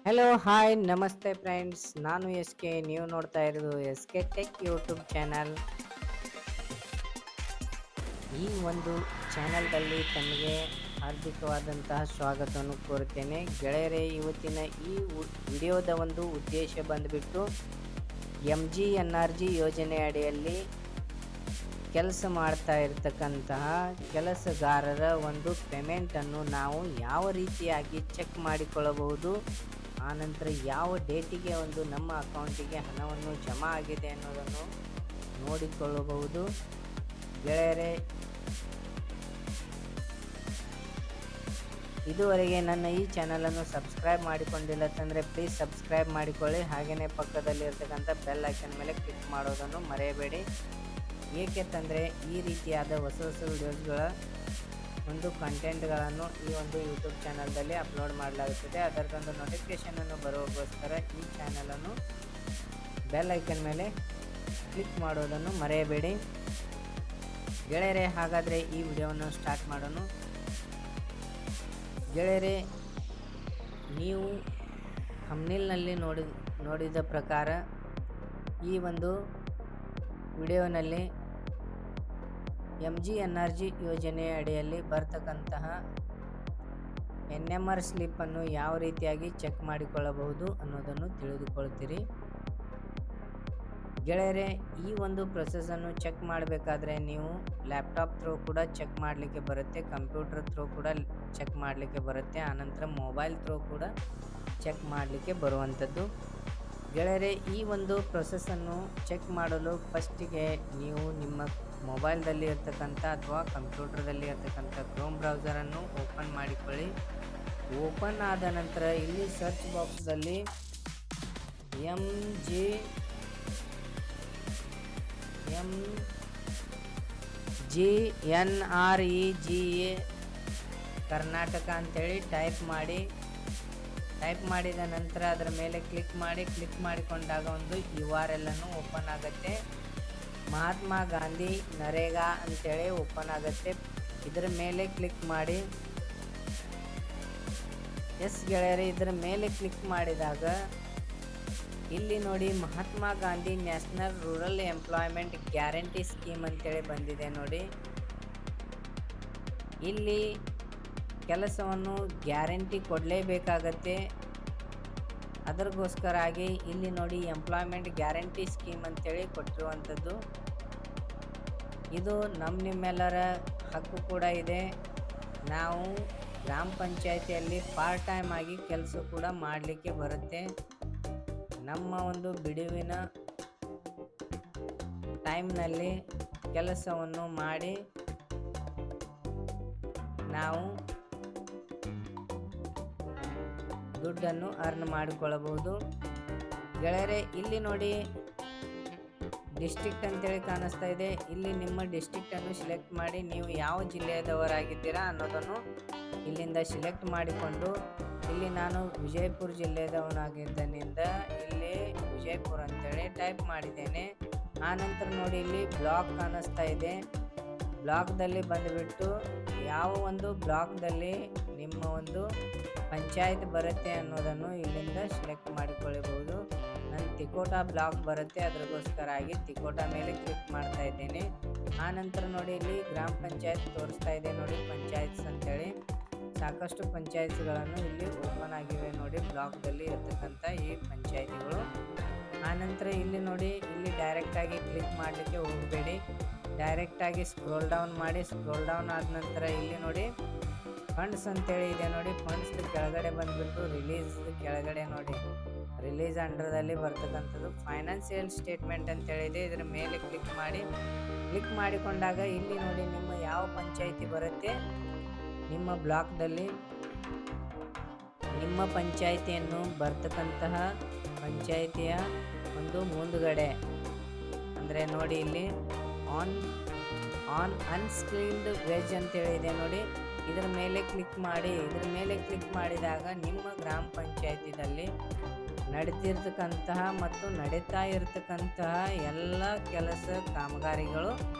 Hello hi ನಮಸ್ತೆ friends, ನಾನು S K. ನೀವು ನೋಡ್ತಾ ಇರೋದು S K tech YouTube channel. ಈ ಒಂದು ಚಾನಲ್ದಲ್ಲಿ ತಮಗೆ ಹಾರ್ದಿಕವಾದಂತಹ ಸ್ವಾಗತವನ್ನು ಕೋರುತ್ತೇನೆ. ಗೆಳೆಯರೇ, ಇವತ್ತಿನ ಈ ವಿಡಿಯೋದ ಒಂದು ಉದ್ದೇಶ ಬಂದುಬಿಟ್ಟು MGNRG ಯೋಜನೆ ಅಡಿಯಲ್ಲಿ ಕೆಲಸ ಮಾಡ್ತಾ ಇರತಕ್ಕಂತಹ ಕೆಲಸಗಾರರ ಒಂದು ಪೇಮೆಂಟನ್ನು ನಾವು ಯಾವ ರೀತಿಯಾಗಿ ಚೆಕ್ ಮಾಡಿಕೊಳ್ಳಬಹುದು, ಆನಂತರ ಯಾವ ಡೇಟಿಗೆ ಒಂದು ನಮ್ಮ ಅಕೌಂಟಿಗೆ ಹಣವನ್ನು ಜಮಾ ಆಗಿದೆ ಅನ್ನೋದನ್ನು ನೋಡಿಕೊಳ್ಳಬಹುದು. ಗೆಳೆಯರೇ, ಇದುವರೆಗೆ ನನ್ನ ಈ ಚಾನಲನ್ನು ಸಬ್ಸ್ಕ್ರೈಬ್ ಮಾಡಿಕೊಂಡಿಲ್ಲ ಅಂತಂದರೆ ಪ್ಲೀಸ್ ಸಬ್ಸ್ಕ್ರೈಬ್ ಮಾಡಿಕೊಳ್ಳಿ. ಹಾಗೆಯೇ ಪಕ್ಕದಲ್ಲಿರ್ತಕ್ಕಂಥ ಬೆಲ್ ಐಕನ್ ಮೇಲೆ ಕ್ಲಿಕ್ ಮಾಡೋದನ್ನು ಮರೆಯಬೇಡಿ. ಏಕೆಂತಂದರೆ ಈ ರೀತಿಯಾದ ಹೊಸ ವಿಡಿಯೋಸ್ಗಳ ಒಂದು ಕಂಟೆಂಟ್ಗಳನ್ನು ಈ ಒಂದು ಯೂಟ್ಯೂಬ್ ಚಾನಲ್ದಲ್ಲಿ ಅಪ್ಲೋಡ್ ಮಾಡಲಾಗುತ್ತದೆ. ಅದರದೊಂದು ನೋಟಿಫಿಕೇಷನನ್ನು ಬರುವಗೋಸ್ಕರ ಈ ಚಾನಲನ್ನು ಬೆಲ್ ಐಕನ್ ಮೇಲೆ ಕ್ಲಿಕ್ ಮಾಡೋದನ್ನು ಮರೆಯಬೇಡಿ. ಗೆಳೆಯರೇ, ಹಾಗಾದರೆ ಈ ವಿಡಿಯೋವನ್ನು ಸ್ಟಾರ್ಟ್ ಮಾಡೋಣ. ಗೆಳೆಯರೇ, ನೀವು ಥಂಬ್ನೇಲ್ನಲ್ಲಿ ನೋಡಿದ ಪ್ರಕಾರ ಈ ಒಂದು ವಿಡಿಯೋನಲ್ಲಿ MGNRG ಯೋಜನೆಯ ಅಡಿಯಲ್ಲಿ ಬರ್ತಕ್ಕಂತಹ NMR ಸ್ಲಿಪ್ಪನ್ನು ಯಾವ ರೀತಿಯಾಗಿ ಚೆಕ್ ಮಾಡಿಕೊಳ್ಳಬಹುದು ಅನ್ನೋದನ್ನು ತಿಳಿದುಕೊಳ್ತೀರಿ. ಗೆಳೆಯರೇ, ಈ ಒಂದು ಪ್ರೊಸೆಸನ್ನು ಚೆಕ್ ಮಾಡಬೇಕಾದ್ರೆ ನೀವು ಲ್ಯಾಪ್ಟಾಪ್ ಥ್ರೂ ಕೂಡ ಚೆಕ್ ಮಾಡಲಿಕ್ಕೆ ಬರುತ್ತೆ, ಕಂಪ್ಯೂಟರ್ ಥ್ರೂ ಕೂಡ ಚೆಕ್ ಮಾಡಲಿಕ್ಕೆ ಬರುತ್ತೆ, ಆನಂತರ ಮೊಬೈಲ್ ಥ್ರೂ ಕೂಡ ಚೆಕ್ ಮಾಡಲಿಕ್ಕೆ ಬರುವಂಥದ್ದು. ಗೆಳೆಯರೇ, ಈ ಒಂದು ಪ್ರೊಸೆಸನ್ನು ಚೆಕ್ ಮಾಡಲು ಫಸ್ಟಿಗೆ ನೀವು ನಿಮ್ಮ ಮೊಬೈಲ್ದಲ್ಲಿ ಇರ್ತಕ್ಕಂಥ ಅಥವಾ ಕಂಪ್ಯೂಟರ್ದಲ್ಲಿ ಇರ್ತಕ್ಕಂಥ ಕ್ರೋಮ್ ಬ್ರೌಸರನ್ನು ಓಪನ್ ಮಾಡಿಕೊಳ್ಳಿ. ಓಪನ್ ಆದ ನಂತರ ಇಲ್ಲಿ ಸರ್ಚ್ ಬಾಕ್ಸ್ದಲ್ಲಿ MGNREGA ಕರ್ನಾಟಕ ಅಂತೇಳಿ ಟೈಪ್ ಮಾಡಿದ ನಂತರ ಅದರ ಮೇಲೆ ಕ್ಲಿಕ್ ಮಾಡಿಕೊಂಡಾಗ ಒಂದು URL ಅನ್ನು ಓಪನ್ ಆಗುತ್ತೆ. ಮಹಾತ್ಮ ಗಾಂಧಿ ನರೇಗಾ ಅಂತೇಳಿ ಓಪನ್ ಆಗುತ್ತೆ. ಇದರ ಮೇಲೆ ಕ್ಲಿಕ್ ಮಾಡಿ. ಎಸ್ ಗೆಳೆಯರೇ, ಇದರ ಮೇಲೆ ಕ್ಲಿಕ್ ಮಾಡಿದಾಗ ಇಲ್ಲಿ ನೋಡಿ Mahatma Gandhi national rural employment guarantee scheme ಅಂತೇಳಿ ಬಂದಿದೆ ನೋಡಿ. ಇಲ್ಲಿ ಕೆಲಸವನ್ನು ಗ್ಯಾರಂಟಿ ಕೊಡಲೇಬೇಕಾಗತ್ತೆ. ಅದಕ್ಕೋಸ್ಕರಾಗಿ ಇಲ್ಲಿ ನೋಡಿ ಎಂಪ್ಲಾಯ್ಮೆಂಟ್ ಗ್ಯಾರಂಟಿ ಸ್ಕೀಮ್ ಅಂತೇಳಿ ಕೊಟ್ಟಿರುವಂಥದ್ದು. ಇದು ನಿಮ್ಮೆಲ್ಲರ ಹಕ್ಕು ಕೂಡ ಇದೆ. ನಾವು ಗ್ರಾಮ ಪಂಚಾಯಿತಿಯಲ್ಲಿ ಪಾರ್ಟ್ ಟೈಮ್ ಆಗಿ ಕೆಲಸ ಕೂಡ ಮಾಡಲಿಕ್ಕೆ ಬರುತ್ತೆ. ನಮ್ಮ ಒಂದು ಬಿಡುವಿನ ಟೈಮ್ನಲ್ಲಿ ಕೆಲಸವನ್ನು ಮಾಡಿ ನಾವು ದುಡ್ಡನ್ನು ಅರ್ನ್ ಮಾಡಿಕೊಳ್ಳಬಹುದು. ಗೆಳೆಯರೇ, ಇಲ್ಲಿ ನೋಡಿ ಡಿಸ್ಟ್ರಿಕ್ಟ್ ಅಂತೇಳಿ ಕಾಣಿಸ್ತಾ ಇದೆ. ಇಲ್ಲಿ ನಿಮ್ಮ ಡಿಸ್ಟ್ರಿಕ್ಟನ್ನು ಸಿಲೆಕ್ಟ್ ಮಾಡಿ ನೀವು ಯಾವ ಜಿಲ್ಲೆಯದವರಾಗಿದ್ದೀರಾ ಅನ್ನೋದನ್ನು ಇಲ್ಲಿಂದ ಸಿಲೆಕ್ಟ್ ಮಾಡಿಕೊಂಡು, ಇಲ್ಲಿ ನಾನು ವಿಜಯಪುರ ಜಿಲ್ಲೆಯದವನಾಗಿದ್ದರಿಂದ ಇಲ್ಲಿ ವಿಜಯಪುರ ಅಂತೇಳಿ ಟೈಪ್ ಮಾಡಿದ್ದೇನೆ. ಆನಂತರ ನೋಡಿ ಇಲ್ಲಿ ಬ್ಲಾಕ್ ಕಾಣಿಸ್ತಾ ಇದೆ. ಬ್ಲಾಕ್ದಲ್ಲಿ ಬಂದುಬಿಟ್ಟು ಯಾವ ಒಂದು ಬ್ಲಾಕ್ದಲ್ಲಿ ನಿಮ್ಮ ಒಂದು ಪಂಚಾಯತ್ ಬರುತ್ತೆ ಅನ್ನೋದನ್ನು ಇಲ್ಲಿಂದ ಸೆಲೆಕ್ಟ್ ಮಾಡಿಕೊಳ್ಳಬಹುದು. ನಾನು ತಿಕೋಟ ಬ್ಲಾಕ್ ಬರುತ್ತೆ, ಅದಕ್ಕೋಸ್ಕರಾಗಿ ತಿಕೋಟ ಮೇಲೆ ಕ್ಲಿಕ್ ಮಾಡ್ತಾ ಇದ್ದೇನೆ. ಆನಂತರ ನೋಡಿ ಇಲ್ಲಿ ಗ್ರಾಮ ಪಂಚಾಯತ್ ತೋರಿಸ್ತಾ ಇದೆ ನೋಡಿ, ಪಂಚಾಯತ್ಸ್ ಅಂತೇಳಿ ಸಾಕಷ್ಟು ಪಂಚಾಯತ್ಗಳನ್ನು ಇಲ್ಲಿ ಓಪನ್ ಆಗಿವೆ ನೋಡಿ, ಬ್ಲಾಕ್ದಲ್ಲಿ ಇರ್ತಕ್ಕಂಥ ಈ ಪಂಚಾಯತಿಗಳು. ಆನಂತರ ಇಲ್ಲಿ ನೋಡಿ, ಇಲ್ಲಿ ಡೈರೆಕ್ಟಾಗಿ ಕ್ಲಿಕ್ ಮಾಡಲಿಕ್ಕೆ ಹೋಗಬೇಡಿ, ಡೈರೆಕ್ಟಾಗಿ ಸ್ಕ್ರೋಲ್ ಡೌನ್ ಮಾಡಿ. ಸ್ಕ್ರೋಲ್ ಡೌನ್ ಆದ ನಂತರ ಇಲ್ಲಿ ನೋಡಿ ಫಂಡ್ಸ್ ಅಂತೇಳಿ ಇದೆ ನೋಡಿ. ಫಂಡ್ಸ್ ಕೆಳಗಡೆ ಬಂದುಬಿಟ್ಟು ರಿಲೀಸ್ ಕೆಳಗಡೆ ನೋಡಿ, ರಿಲೀಸ್ ಅಂಡರ್ದಲ್ಲಿ ಬರ್ತಕ್ಕಂಥದ್ದು ಫೈನಾನ್ಷಿಯಲ್ ಸ್ಟೇಟ್ಮೆಂಟ್ ಅಂತೇಳಿ ಇದೆ. ಇದರ ಮೇಲೆ ಕ್ಲಿಕ್ ಮಾಡಿಕೊಂಡಾಗ ಇಲ್ಲಿ ನೋಡಿ ನಿಮ್ಮ ಯಾವ ಪಂಚಾಯಿತಿ ಬರುತ್ತೆ ನಿಮ್ಮ ಬ್ಲಾಕ್ದಲ್ಲಿ, ನಿಮ್ಮ ಪಂಚಾಯಿತಿಯನ್ನು ಬರ್ತಕ್ಕಂತಹ ಪಂಚಾಯಿತಿಯ ಒಂದು ಮುಂದುಗಡೆ ಅಂದರೆ ನೋಡಿ ಇಲ್ಲಿ ಆನ್ ಅನ್ಸ್ಕ್ರೀನ್ಡ್ ವೆಜ್ ಅಂತೇಳಿ ಇದೆ ನೋಡಿ. ಇದರ ಮೇಲೆ ಕ್ಲಿಕ್ ಮಾಡಿ. ಇದರ ಮೇಲೆ ಕ್ಲಿಕ್ ಮಾಡಿದಾಗ ನಿಮ್ಮ ಗ್ರಾಮ ಪಂಚಾಯತಿನಲ್ಲಿ ನಡೀತಿರ್ತಕ್ಕಂತಹ ಮತ್ತು ನಡೀತಾ ಇರತಕ್ಕಂತಹ ಎಲ್ಲ ಕೆಲಸ ಕಾಮಗಾರಿಗಳು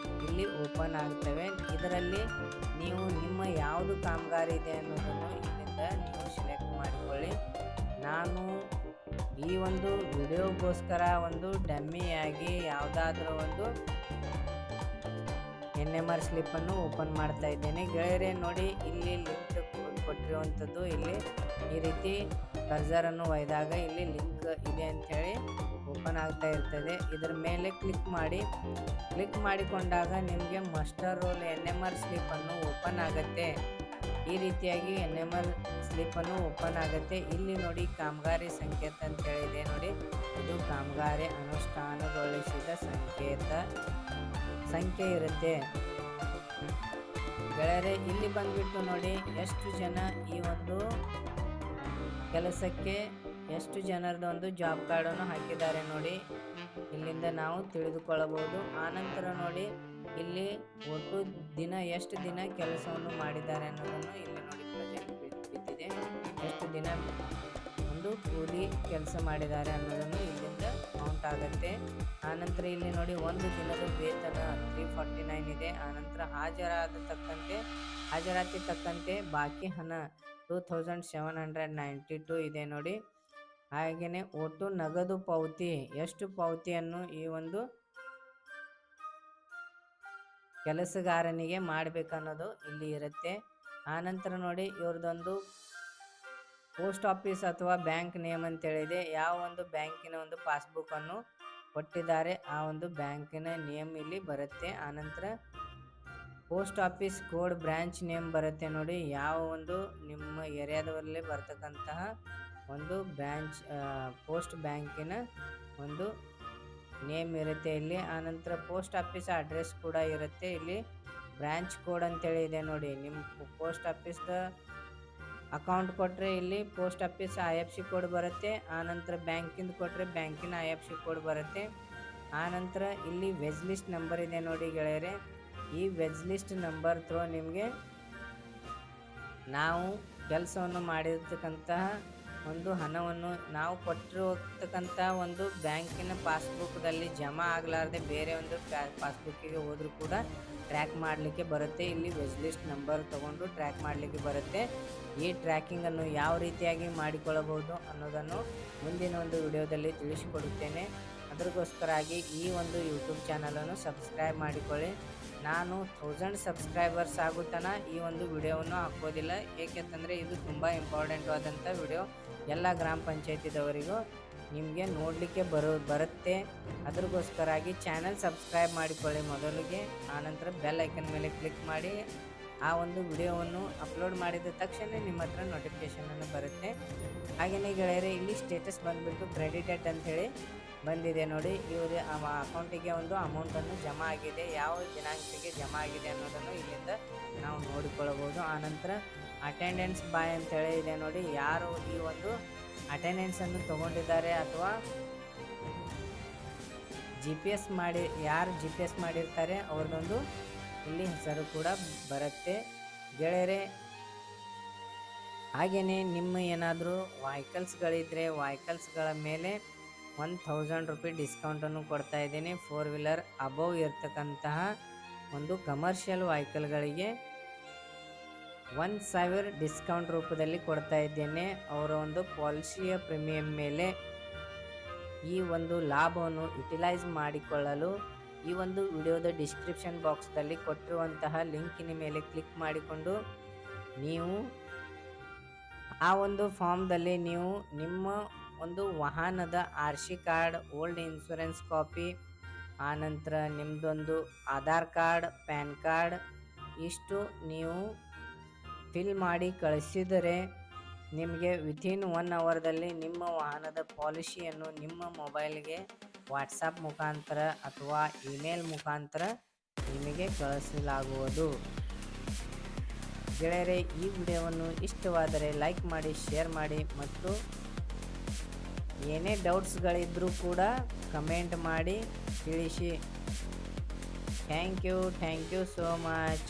ಇಲ್ಲಿ ಓಪನ್ ಆಗ್ತವೆ. ಇದರಲ್ಲಿ ನೀವು ನಿಮ್ಮ ಯಾವುದು ಕಾಮಗಾರಿ ಇದೆ ಅನ್ನೋದನ್ನು ಇಲ್ಲಿಂದ ನೀವು ಸೆಲೆಕ್ಟ್ ಮಾಡಿಕೊಳ್ಳಿ. ನಾನು ಈ ಒಂದು ವಿಡಿಯೋಗೋಸ್ಕರ ಒಂದು ಡಮ್ಮಿಯಾಗಿ ಯಾವುದಾದ್ರೂ ಒಂದು NMR ಸ್ಲಿಪ್ಪನ್ನು ಓಪನ್ ಮಾಡ್ತಾ ಇದ್ದೇನೆ ಗೆಳೆಯರೇ. ನೋಡಿ ಇಲ್ಲಿ ಲಿಂಕ್ ಕೊಟ್ಟಿರುವಂಥದ್ದು, ಇಲ್ಲಿ ಈ ರೀತಿ ಕರ್ಸರನ್ನು ಒಯ್ದಾಗ ಇಲ್ಲಿ ಲಿಂಕ್ ಇದೆ ಅಂಥೇಳಿ ಓಪನ್ ಆಗ್ತಾ ಇರ್ತದೆ. ಇದರ ಮೇಲೆ ಕ್ಲಿಕ್ ಮಾಡಿಕೊಂಡಾಗ ನಿಮಗೆ ಮಾಸ್ಟರ್ ರೋಲ್ NMR ಸ್ಲಿಪ್ಪನ್ನು ಓಪನ್ ಆಗುತ್ತೆ. ಈ ರೀತಿಯಾಗಿ NMR ಸ್ಲಿಪ್ಪನ್ನು ಓಪನ್ ಆಗುತ್ತೆ. ಇಲ್ಲಿ ನೋಡಿ ಕಾಮಗಾರಿ ಸಂಕೇತ ಅಂತ ಹೇಳಿದೆ ನೋಡಿ, ಇದು ಕಾಮಗಾರಿ ಅನುಷ್ಠಾನಗೊಳಿಸಿದ ಸಂಖ್ಯೆ ಇರುತ್ತೆ ಗೆಳೆಯರೆ. ಇಲ್ಲಿ ಬಂದ್ಬಿಟ್ಟು ನೋಡಿ ಎಷ್ಟು ಜನ ಈ ಒಂದು ಕೆಲಸಕ್ಕೆ ಎಷ್ಟು ಜನರದ್ದು ಒಂದು ಜಾಬ್ ಕಾರ್ಡನ್ನು ಹಾಕಿದ್ದಾರೆ ನೋಡಿ, ಇಲ್ಲಿಂದ ನಾವು ತಿಳಿದುಕೊಳ್ಳಬಹುದು. ಆನಂತರ ನೋಡಿ ಇಲ್ಲಿ ಒಟ್ಟು ದಿನ ಎಷ್ಟು ದಿನ ಕೆಲಸವನ್ನು ಮಾಡಿದ್ದಾರೆ ಅನ್ನೋದನ್ನು ಇಲ್ಲಿ ನೋಡಿ ಪ್ರೆಸೆಂಟ್ ಬಿದ್ದಿದೆ. ಎಷ್ಟು ದಿನ ಒಂದು ಕೂಲಿ ಕೆಲಸ ಮಾಡಿದ್ದಾರೆ ಅನ್ನೋದನ್ನು ಇಲ್ಲಿಂದ ಕೌಂಟ್ ಆಗುತ್ತೆ. ಆನಂತರ ಇಲ್ಲಿ ನೋಡಿ ಒಂದು ದಿನದ ವೇತನ 349 ಇದೆ. ಆನಂತರ ಹಾಜರಾತಿ ತಕ್ಕಂತೆ ಬಾಕಿ ಹಣ 2792 ಇದೆ ನೋಡಿ. ಹಾಗೆಯೇ ಒಟ್ಟು ನಗದು ಪಾವತಿ ಎಷ್ಟು ಪಾವತಿಯನ್ನು ಈ ಒಂದು ಕೆಲಸಗಾರನಿಗೆ ಮಾಡಬೇಕನ್ನೋದು ಇಲ್ಲಿ ಇರುತ್ತೆ. ಆನಂತರ ನೋಡಿ ಇವ್ರದ್ದೊಂದು ಪೋಸ್ಟ್ ಆಫೀಸ್ ಅಥವಾ ಬ್ಯಾಂಕ್ ನೇಮ್ ಅಂತೇಳಿದೆ. ಯಾವ ಒಂದು ಬ್ಯಾಂಕಿನ ಒಂದು ಪಾಸ್ಬುಕ್ಕನ್ನು ಕೊಟ್ಟಿದ್ದಾರೆ ಆ ಒಂದು ಬ್ಯಾಂಕಿನ ನೇಮ್ ಇಲ್ಲಿ ಬರುತ್ತೆ. ಆನಂತರ post office code branch name ಬರುತ್ತೆ ನೋಡಿ, ಯಾವ ಒಂದು ನಿಮ್ಮ ಏರಿಯಾದಲ್ಲೇ ಬರ್ತಕ್ಕಂತಹ ಒಂದು ಬ್ರಾಂಚ್ ಪೋಸ್ಟ್ ಬ್ಯಾಂಕಿನ ಒಂದು ನೇಮ್ ಇರುತ್ತೆ ಇಲ್ಲಿ. ಆನಂತರ ಪೋಸ್ಟ್ ಆಫೀಸ್ ಅಡ್ರೆಸ್ ಕೂಡ ಇರುತ್ತೆ. ಇಲ್ಲಿ ಬ್ರಾಂಚ್ ಕೋಡ್ ಅಂತೇಳಿ ಇದೆ ನೋಡಿ, ನಿಮ್ಮ ಪೋಸ್ಟ್ ಆಫೀಸ್ದ ಅಕೌಂಟ್ ಕೊಟ್ಟರೆ ಇಲ್ಲಿ ಪೋಸ್ಟ್ ಆಫೀಸ್ IFSC ಕೋಡ್ ಬರುತ್ತೆ. ಆನಂತರ ಬ್ಯಾಂಕಿಂದ ಕೊಟ್ಟರೆ ಬ್ಯಾಂಕಿನ IFSC ಕೋಡ್ ಬರುತ್ತೆ. ಆನಂತರ ಇಲ್ಲಿ ವೆಜ್ ಲಿಸ್ಟ್ ನಂಬರ್ ಇದೆ ನೋಡಿ ಗೆಳೆಯರೆ. ಈ ವೆಜ್ ಲಿಸ್ಟ್ ನಂಬರ್ ಥ್ರೂ ನಿಮಗೆ ನಾವು ಕೆಲಸವನ್ನು ಮಾಡಿರ್ತಕ್ಕಂತಹ ಒಂದು ಹಣವನ್ನು ನಾವು ಕೊಟ್ಟಿರತಕ್ಕಂಥ ಒಂದು ಬ್ಯಾಂಕಿನ ಪಾಸ್ಬುಕ್ದಲ್ಲಿ ಜಮಾ ಆಗಲಾರದೆ ಬೇರೆ ಒಂದು ಪಾಸ್ಬುಕ್ಕಿಗೆ ಹೋದರೂ ಕೂಡ ಟ್ರ್ಯಾಕ್ ಮಾಡಲಿಕ್ಕೆ ಬರುತ್ತೆ. ಇಲ್ಲಿ ವೆಜ್ ಲಿಸ್ಟ್ ನಂಬರ್ ತಗೊಂಡು ಟ್ರ್ಯಾಕ್ ಮಾಡಲಿಕ್ಕೆ ಬರುತ್ತೆ. ಈ ಟ್ರ್ಯಾಕಿಂಗನ್ನು ಯಾವ ರೀತಿಯಾಗಿ ಮಾಡಿಕೊಳ್ಳಬಹುದು ಅನ್ನೋದನ್ನು ಮುಂದಿನ ಒಂದು ವಿಡಿಯೋದಲ್ಲಿ ತಿಳಿಸಿಕೊಡುತ್ತೇನೆ. ಅದಕ್ಕೋಸ್ಕರಾಗಿ ಈ ಒಂದು ಯೂಟ್ಯೂಬ್ ಚಾನಲನ್ನು ಸಬ್ಸ್ಕ್ರೈಬ್ ಮಾಡಿಕೊಳ್ಳಿ. ನಾನು 1000 ಸಬ್ಸ್ಕ್ರೈಬರ್ಸ್ ಆಗುತ್ತಾನ ಈ ಒಂದು ವಿಡಿಯೋವನ್ನು ಹಾಕೋದಿಲ್ಲ, ಏಕೆಂತಂದರೆ ಇದು ತುಂಬ ಇಂಪಾರ್ಟೆಂಟ್ ಆದಂಥ ವಿಡಿಯೋ. ಎಲ್ಲ ಗ್ರಾಮ ಪಂಚಾಯತಿದವರಿಗೂ ನಿಮಗೆ ನೋಡಲಿಕ್ಕೆ ಬರುತ್ತೆ. ಅದಕ್ಕೋಸ್ಕರಾಗಿ ಚಾನಲ್ ಸಬ್ಸ್ಕ್ರೈಬ್ ಮಾಡಿಕೊಳ್ಳಿ ಮೊದಲಿಗೆ. ಆನಂತರ ಬೆಲ್ ಐಕನ್ ಮೇಲೆ ಕ್ಲಿಕ್ ಮಾಡಿ ಆ ಒಂದು ವಿಡಿಯೋವನ್ನು ಅಪ್ಲೋಡ್ ಮಾಡಿದ ತಕ್ಷಣ ನಿಮ್ಮ ಹತ್ರ ನೋಟಿಫಿಕೇಷನನ್ನು ಬರುತ್ತೆ. ಹಾಗೆಯೇ ಗೆಳೆಯರೆ ಇಲ್ಲಿ ಸ್ಟೇಟಸ್ ಬಂದುಬಿಟ್ಟು ಕ್ರೆಡಿಟೆಡ್ ಅಂಥೇಳಿ ಬಂದಿದೆ ನೋಡಿ. ಇವರು ಅಕೌಂಟಿಗೆ ಒಂದು ಅಮೌಂಟನ್ನು ಜಮಾ ಆಗಿದೆ, ಯಾವ ದಿನಾಂಕಕ್ಕೆ ಜಮಾ ಆಗಿದೆ ಅನ್ನೋದನ್ನು ಇಲ್ಲಿಂದ ನಾವು ನೋಡಿಕೊಳ್ಳಬಹುದು. ಆನಂತರ ಅಟೆಂಡೆನ್ಸ್ ಬಾಯ್ ಅಂತೇಳಿ ಇದೆ ನೋಡಿ, ಯಾರು ಈ ಒಂದು ಅಟೆಂಡೆನ್ಸನ್ನು ತಗೊಂಡಿದ್ದಾರೆ ಅಥವಾ ಯಾರು GPS ಮಾಡಿರ್ತಾರೆ ಅವ್ರದ್ದೊಂದು ಇಲ್ಲಿ ಹೆಸರು ಕೂಡ ಬರುತ್ತೆ ಗೆಳೆಯರೆ. ಹಾಗೆಯೇ ನಿಮ್ಮ ಏನಾದರೂ ವೆಹಿಕಲ್ಸ್ಗಳಿದ್ದರೆ ವೆಹಿಕಲ್ಸ್ಗಳ ಮೇಲೆ 1000 ರೂಪಾಯಿ ಡಿಸ್ಕೌಂಟನ್ನು ಕೊಡ್ತಾ ಇದ್ದೀನಿ. 4 ವೀಲರ್ ಅಬೌವ್ ಇರ್ತಕ್ಕಂತಹ ಒಂದು ಕಮರ್ಷಿಯಲ್ ವೆಹಿಕಲ್ಗಳಿಗೆ 1000 ಡಿಸ್ಕೌಂಟ್ ರೂಪದಲ್ಲಿ ಕೊಡ್ತಾ ಇದ್ದೇನೆ. ಅವರ ಒಂದು ಪಾಲಿಸಿಯ ಪ್ರೀಮಿಯಂ ಮೇಲೆ ಈ ಒಂದು ಲಾಭವನ್ನು ಯುಟಿಲೈಸ್ ಮಾಡಿಕೊಳ್ಳಲು ಈ ಒಂದು ವಿಡಿಯೋದ ಡಿಸ್ಕ್ರಿಪ್ಷನ್ ಬಾಕ್ಸ್ದಲ್ಲಿ ಕೊಟ್ಟಿರುವಂತಹ ಲಿಂಕಿನ ಮೇಲೆ ಕ್ಲಿಕ್ ಮಾಡಿಕೊಂಡು ನೀವು ಆ ಒಂದು ಫಾರ್ಮ್ದಲ್ಲಿ ನೀವು ನಿಮ್ಮ ಒಂದು ವಾಹನದ RC card, old insurance copy, ಆನಂತರ ನಿಮ್ಮದೊಂದು ಆಧಾರ್ ಕಾರ್ಡ್, ಪ್ಯಾನ್ ಕಾರ್ಡ್ ಇಷ್ಟು ನೀವು ಫಿಲ್ ಮಾಡಿ ಕಳಿಸಿದರೆ ನಿಮಗೆ ವಿತಿನ್ 1 ಅವರ್ದಲ್ಲಿ ನಿಮ್ಮ ವಾಹನದ ಪಾಲಿಸಿಯನ್ನು ನಿಮ್ಮ ಮೊಬೈಲ್ಗೆ ವಾಟ್ಸಪ್ ಮುಖಾಂತರ ಅಥವಾ ಇಮೇಲ್ ಮುಖಾಂತರ ನಿಮಗೆ ಕಳಿಸಲಾಗುವುದು. ಗೆಳೆಯರೆ, ಈ ವಿಡಿಯೋವನ್ನು ಇಷ್ಟವಾದರೆ ಲೈಕ್ ಮಾಡಿ, ಶೇರ್ ಮಾಡಿ ಮತ್ತು ಏನೇ ಡೌಟ್ಸ್ಗಳಿದ್ದರೂ ಕೂಡ ಕಮೆಂಟ್ ಮಾಡಿ ತಿಳಿಸಿ. Thank you so much.